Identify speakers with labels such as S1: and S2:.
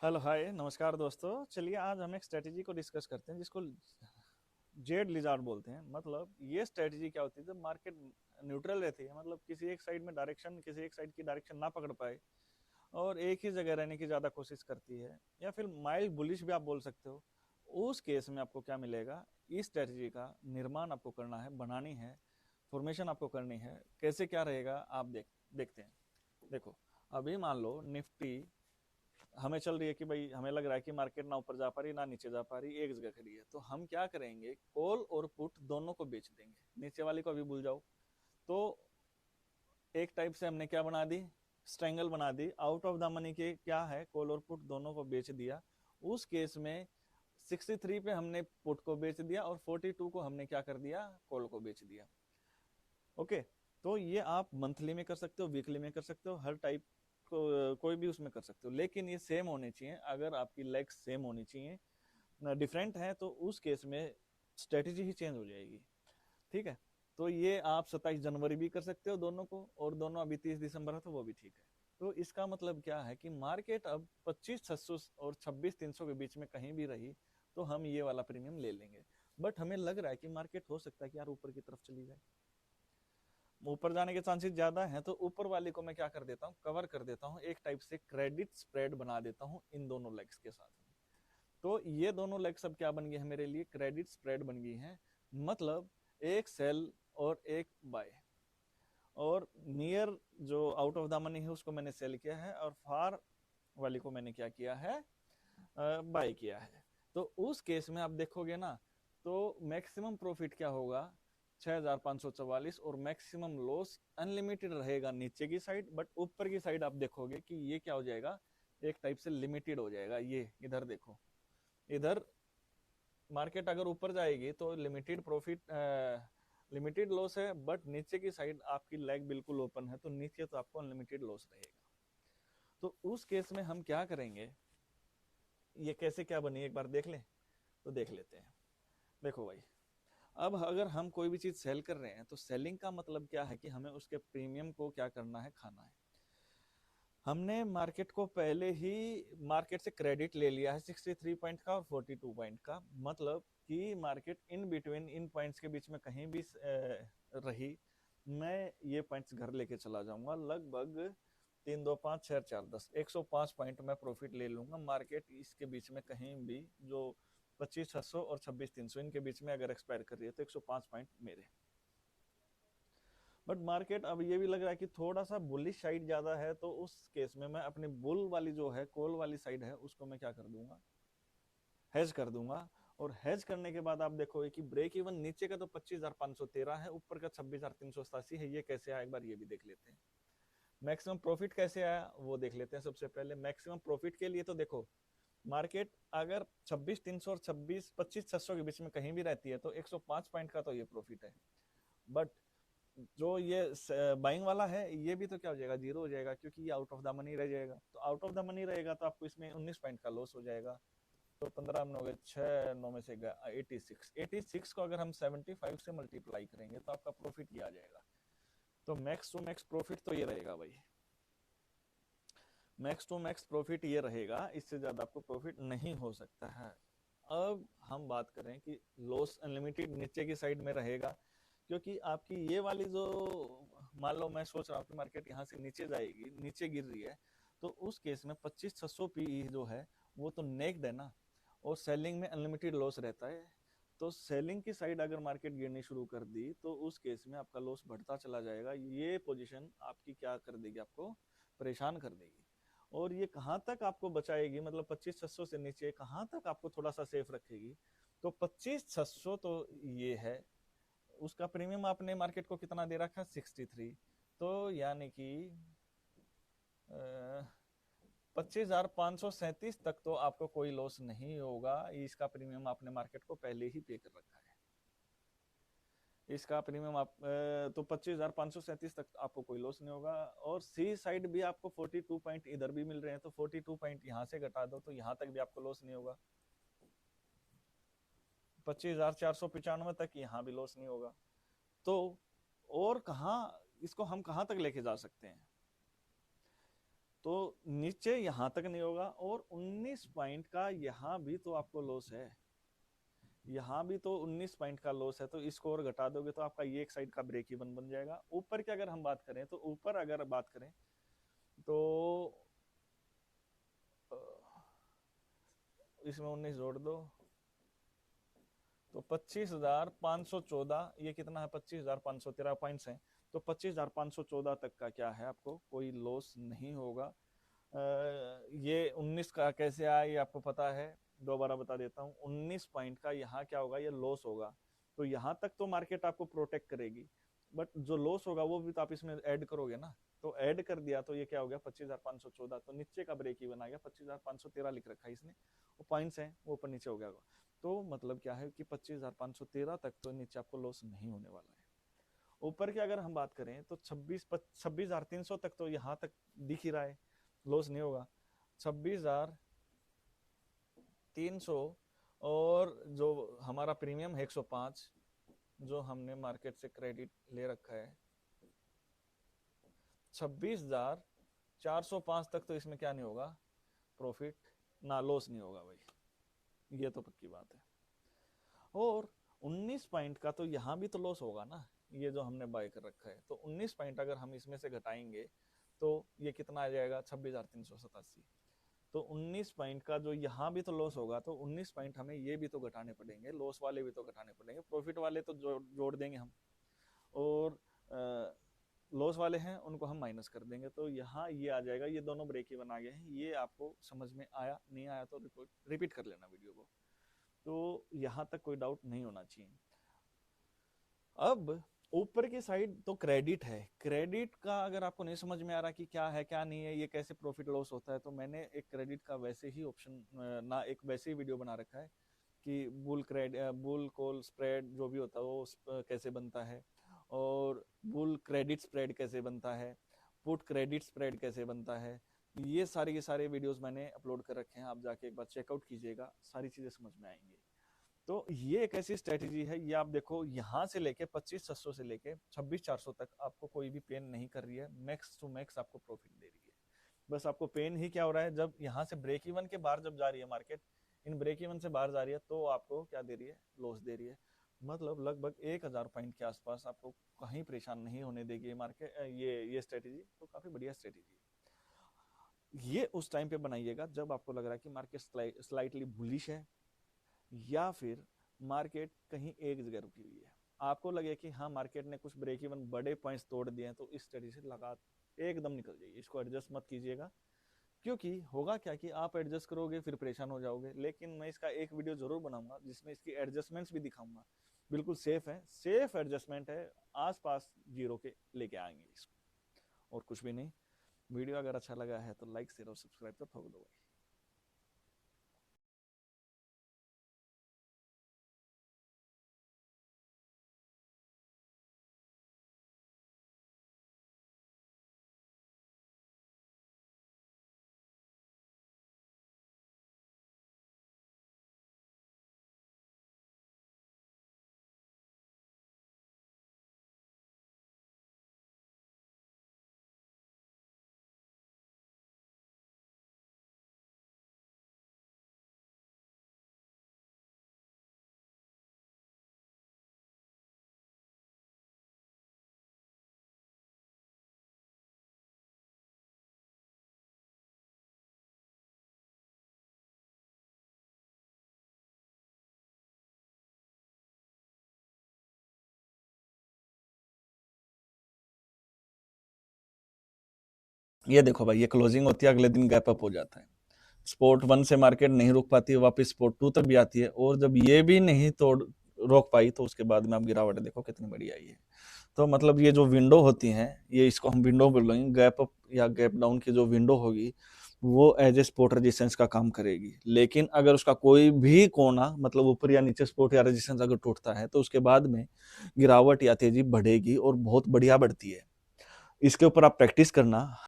S1: Hello hi नमस्कार दोस्तों। चलिए आज हम एक स्ट्रेटेजी को डिस्कस करते हैं जिसको जेड लिजार्ड बोलते हैं। मतलब ये स्ट्रेटेजी क्या होती है, जब मार्केट न्यूट्रल रहती है, मतलब किसी एक साइड में डायरेक्शन, किसी एक साइड की डायरेक्शन ना पकड़ पाए और एक ही जगह रहने की ज्यादा कोशिश करती है, या फिर माइल्ड बुलिश भी आप बोल सकते हो। उस केस में आपको क्या मिलेगा, इस स्ट्रेटेजी का निर्माण आपको करना है, बनानी है, फॉर्मेशन आपको करनी है। कैसे क्या रहेगा आप देखते हैं। देखो, अभी मान लो निफ्टी हमें चल रही है कि भाई हमें लग रहा है कि मार्केट ना ऊपर जा पा रही ना नीचे जा पा रही, एक जगह खड़ी है, तो हम क्या करेंगे, कॉल और पुट दोनों को बेच देंगे। नीचे वाली को अभी भूल जाओ। तो एक टाइप से हमने क्या बना दी, स्ट्रेंगल बना दी। आउट ऑफ द मनी के क्या है, कॉल और पुट दोनों को बेच दिया। उस केस में 63 पे हमने पुट को बेच दिया और 42 को हमने क्या कर दिया, कॉल को बेच दिया। ओके, तो ये आप मंथली में कर सकते हो, वीकली में कर सकते हो, हर टाइप को कोई भी उसमें कर सकते हो, लेकिन ये सेम होने चाहिए। अगर आपकी लेग्स सेम होनी चाहिए, डिफरेंट है तो उस केस में स्ट्रेटेजी ही चेंज हो जाएगी। ठीक है, तो ये आप 27 जनवरी भी कर सकते हो दोनों को, और दोनों अभी 30 दिसंबर है तो वो भी ठीक है। तो इसका मतलब क्या है कि मार्केट अब 25,600 और 26,300 के बीच में कहीं भी रही तो हम ये वाला प्रीमियम ले लेंगे। बट हमें लग रहा है कि मार्केट हो सकता है कि यार ऊपर की तरफ चली जाए, ऊपर जाने के चांसेस ज्यादा हैं, तो ऊपर वाले को मैं क्या कर देता हूँ, कवर कर देता हूँ, एक टाइप से क्रेडिट स्प्रेड बना देता हूँ इन दोनों लेग्स के साथ में। तो ये दोनों लेग्स अब क्या बन गए हैं मेरे लिए, क्रेडिट स्प्रेड बन गई हैं। मतलब एक सेल और एक बाय, और नियर जो आउट ऑफ द मनी है उसको मैंने सेल किया है, और फार वाली को मैंने क्या किया है, बाय किया है। तो उस केस में आप देखोगे ना, तो मैक्सिमम प्रॉफिट क्या होगा, 6,544, और मैक्सिमम लॉस अनलिमिटेड रहेगा नीचे की साइड, बट ऊपर की साइड आप देखोगे कि ये क्या हो जाएगा, एक टाइप से लिमिटेड हो जाएगा। ये इधर देखो, इधर मार्केट अगर ऊपर जाएगी तो लिमिटेड प्रॉफिट, लिमिटेड लॉस है, बट नीचे की साइड आपकी लेग बिल्कुल ओपन है, तो नीचे तो आपको अनलिमिटेड लॉस रहेगा। तो उस केस में हम क्या करेंगे, ये कैसे क्या बनी एक बार देख लें, तो देख लेते हैं। देखो भाई, अब अगर हम कोई भी चीज सेल कर रहे हैं तो सेलिंग का मतलब क्या है कि हमें उसके प्रीमियम को क्या करना है, खाना है। हमने मार्केट को पहले ही मार्केट से क्रेडिट ले लिया है 63 पॉइंट का और 42 पॉइंट का। मतलब कि market in between in points के बीच में कहीं भी रही, मैं ये पॉइंट्स घर लेके चला जाऊंगा। लगभग 3, 2, 5, 6, 4, 10, 105 पॉइंट मैं प्रॉफिट ले लूंगा। मार्केट इसके बीच में कहीं भी जो 25,600 और 26,300 इनके बीच में अगर एक्सपायर कर रही है तो 105 पॉइंट मेरे। बट मार्केट अब ये भी लग रहा है कि थोड़ा सा बुलिश साइड ज्यादा है, तो उस केस में मैं अपनी बुल वाली जो है, कॉल वाली साइड है, उसको मैं क्या कर दूंगा, हेज कर दूंगा। और हेज करने के बाद आप देखोगे कि ब्रेक इवन नीचे का तो 25,513 है, ऊपर का 26,387 है। ये कैसे आया एक बार ये भी देख लेते हैं। मैक्सिमम प्रॉफिट कैसे आया वो देख लेते हैं। सबसे पहले मैक्सिमम प्रॉफिट के लिए तो देखो, मार्केट अगर 26,300 और 25,600 के बीच में कहीं भी रहती है तो 105 पॉइंट का तो ये प्रॉफिट है। बट जो ये बाइंग वाला है ये भी तो क्या हो जाएगा, जीरो हो जाएगा, क्योंकि ये आउट ऑफ द मनी रह जाएगा। तो आउट ऑफ द मनी रहेगा तो आपको इसमें 19 पॉइंट का लॉस हो जाएगा। तो 15 में हो गए, 6 9 में से 86 को अगर हम 75 से मल्टीप्लाई करेंगे तो आपका प्रॉफिट ये आ जाएगा। तो मैक्स टू मैक्स प्रॉफिट तो ये रहेगा भाई, मैक्स टू मैक्स प्रॉफिट ये रहेगा, इससे ज्यादा आपको प्रॉफिट नहीं हो सकता है। अब हम बात करें कि लॉस अनलिमिटेड नीचे की साइड में रहेगा, क्योंकि आपकी ये वाली जो, मान लो मैं सोच रहा हूँ कि मार्केट यहाँ से नीचे जाएगी, नीचे गिर रही है, तो उस केस में 25,600 पीई जो है वो तो नेक्ड है ना, और सेलिंग में अनलिमिटेड लॉस रहता है। तो सेलिंग की साइड अगर मार्केट गिरनी शुरू कर दी तो उस केस में आपका लॉस बढ़ता चला जाएगा। ये पोजीशन आपकी क्या कर देगी, आपको परेशान कर देगी। और ये कहाँ तक आपको बचाएगी, मतलब 25,600 से नीचे कहाँ तक आपको थोड़ा सा सेफ रखेगी। तो 25,600 तो ये है, उसका प्रीमियम आपने मार्केट को कितना दे रखा है, 63। तो यानी कि 25,537 तक तो आपको कोई लॉस नहीं होगा। इसका प्रीमियम आपने मार्केट को पहले ही पे कर रखा है। इसका प्रीमियम आप तो 25,537 तक आपको कोई लॉस नहीं होगा। और सी साइड भी आपको 42 पॉइंट इधर भी मिल रहे हैं, तो 42 पॉइंट यहाँ से घटा दो तो यहाँ तक भी आपको लॉस नहीं होगा। 25,495 तक यहाँ भी लॉस नहीं होगा। तो और कहाँ, इसको हम कहाँ तक लेके जा सकते हैं, तो नीचे यहां तक नहीं होगा, और 19 पॉइंट का यहां भी तो आपको लॉस है, यहाँ भी तो 19 पॉइंट का लॉस है, तो इसको और घटा दोगे तो आपका ये एक साइड का ब्रेक इवन बन जाएगा। ऊपर की अगर हम बात करें तो ऊपर अगर बात करें तो इसमें 19 जोड़ दो तो 25,514, ये कितना है 25,513 पॉइंट्स हैं, तो 25,514 तक का क्या है आपको कोई लॉस नहीं होगा। ये 19 का कैसे आया ये आपको पता है, दोबारा बता देता हूँ। 19 पॉइंट का यहाँ क्या होगा, ये लॉस होगा, तो यहाँ तक तो मार्केट आपको प्रोटेक्ट करेगी, बट जो लॉस होगा वो भी तो आप इसमें ऐड करोगे ना, तो ऐड कर दिया तो ये क्या हो गया 25,514, तो नीचे का ब्रेक इवन आ गया 25,513 लिख रखा है इसने, वो पॉइंट्स हैं वो ऊपर नीचे हो गया, तो मतलब क्या है कि 25,513 तक तो नीचे आपको लॉस नहीं होने वाला है। ऊपर की अगर हम बात करें तो 26,300 तक तो यहाँ तक दिख ही रहा है, लॉस नहीं होगा। 26,300 और जो हमारा प्रीमियम है 105 जो हमने मार्केट से क्रेडिट ले रखा है, 26,405 तक तो इसमें क्या नहीं होगा प्रॉफिट ना लॉस नहीं होगा भाई, ये तो पक्की बात है। और 19 पॉइंट का तो यहाँ भी तो लॉस होगा ना, ये जो हमने बाय कर रखा है, तो 19 पॉइंट अगर हम इसमें से घटाएंगे तो ये कितना आ जाएगा 26,387, तो 19 पॉइंट का जो यहाँ भी तो लॉस होगा, तो 19 पॉइंट हमें ये भी तो घटाने पड़ेंगे, लॉस वाले भी तो घटाने पड़ेंगे, प्रॉफिट वाले तो जोड़ देंगे हम, और लॉस वाले हैं उनको हम माइनस कर देंगे, तो यहाँ ये आ जाएगा, ये दोनों ब्रेक इवन आ गए हैं। ये आपको समझ में आया, नहीं आया तो रिपीट कर लेना वीडियो को, तो यहाँ तक कोई डाउट नहीं होना चाहिए। अब ऊपर की साइड तो क्रेडिट है, क्रेडिट का अगर आपको नहीं समझ में आ रहा कि क्या है क्या नहीं है, ये कैसे प्रॉफिट लॉस होता है, तो मैंने एक क्रेडिट का वैसे ही ऑप्शन ना एक वैसे ही वीडियो बना रखा है कि बुल कॉल स्प्रेड जो भी होता है वो कैसे बनता है, और बुल क्रेडिट स्प्रेड कैसे बनता है, पुट क्रेडिट स्प्रेड कैसे बनता है, ये सारे के सारे वीडियोस मैंने अपलोड कर रखे हैं, आप जाके एक बार चेकआउट कीजिएगा, सारी चीजें समझ में आएंगी। तो ये एक ऐसी स्ट्रेटेजी है, ये आप देखो यहाँ से लेके 25,600 से लेके 26,400 तक आपको कोई भी पेन नहीं कर रही है, मैक्स टू मैक्स आपको प्रॉफिट दे रही है। बस आपको पेन ही क्या हो रहा है, जब यहाँ से ब्रेक इवन के बाहर जब जा रही है मार्केट, इन ब्रेक इवन से बाहर जा रही है, तो आपको क्या दे रही है, लॉस दे रही है, मतलब लगभग 1,000 पॉइंट के आसपास आपको कहीं परेशान नहीं होने देगी मार्केट, ये स्ट्रेटेजी तो काफी बढ़िया स्ट्रेटेजी है। ये उस टाइम पे बनाइएगा जब आपको लग रहा है कि मार्केट स्लाइटली बुलिश है, या फिर मार्केट कहीं एक जगह रुकी हुई है, आपको लगे कि हाँ मार्केट ने कुछ ब्रेक इवन बड़े पॉइंट्स तोड़ दिए हैं, तो इस स्ट्रेटेजी से लगा एकदम निकल जाइए, इसको एडजस्ट मत कीजिएगा, क्योंकि होगा क्या कि आप एडजस्ट करोगे फिर परेशान हो जाओगे। लेकिन मैं इसका एक वीडियो जरूर बनाऊंगा जिसमें इसकी एडजस्टमेंट्स भी दिखाऊंगा, बिल्कुल सेफ है, सेफ एडजस्टमेंट है, आसपास जीरो के लेके आएंगे इसको, और कुछ भी नहीं। वीडियो अगर अच्छा लगा है तो लाइक शेयर और सब्सक्राइब तो ठोक दो भाई। ये देखो भाई, ये क्लोजिंग होती है, अगले दिन गैप अप हो जाता है, स्पोर्ट 1 से मार्केट नहीं रुक पाती है, वापस स्पोर्ट 2 तक भी आती है, और जब ये भी नहीं तोड़ रोक पाई तो उसके बाद में आप गिरावट देखो कितनी बड़ी आई है। तो मतलब ये जो विंडो होती हैं, ये इसको हम विंडो बोलेंगे, गैप अप या गैप डाउन की जो विंडो होगी वो एज ए सपोर्ट रेजिस्टेंस का काम करेगी। लेकिन अगर उसका कोई भी कोना मतलब ऊपर या नीचे सपोर्ट या रेजिस्टेंस अगर टूटता है तो उसके बाद में गिरावट या तेजी बढ़ेगी, और बहुत बढ़िया बढ़ती है। इसके ऊपर आप प्रैक्टिस करना।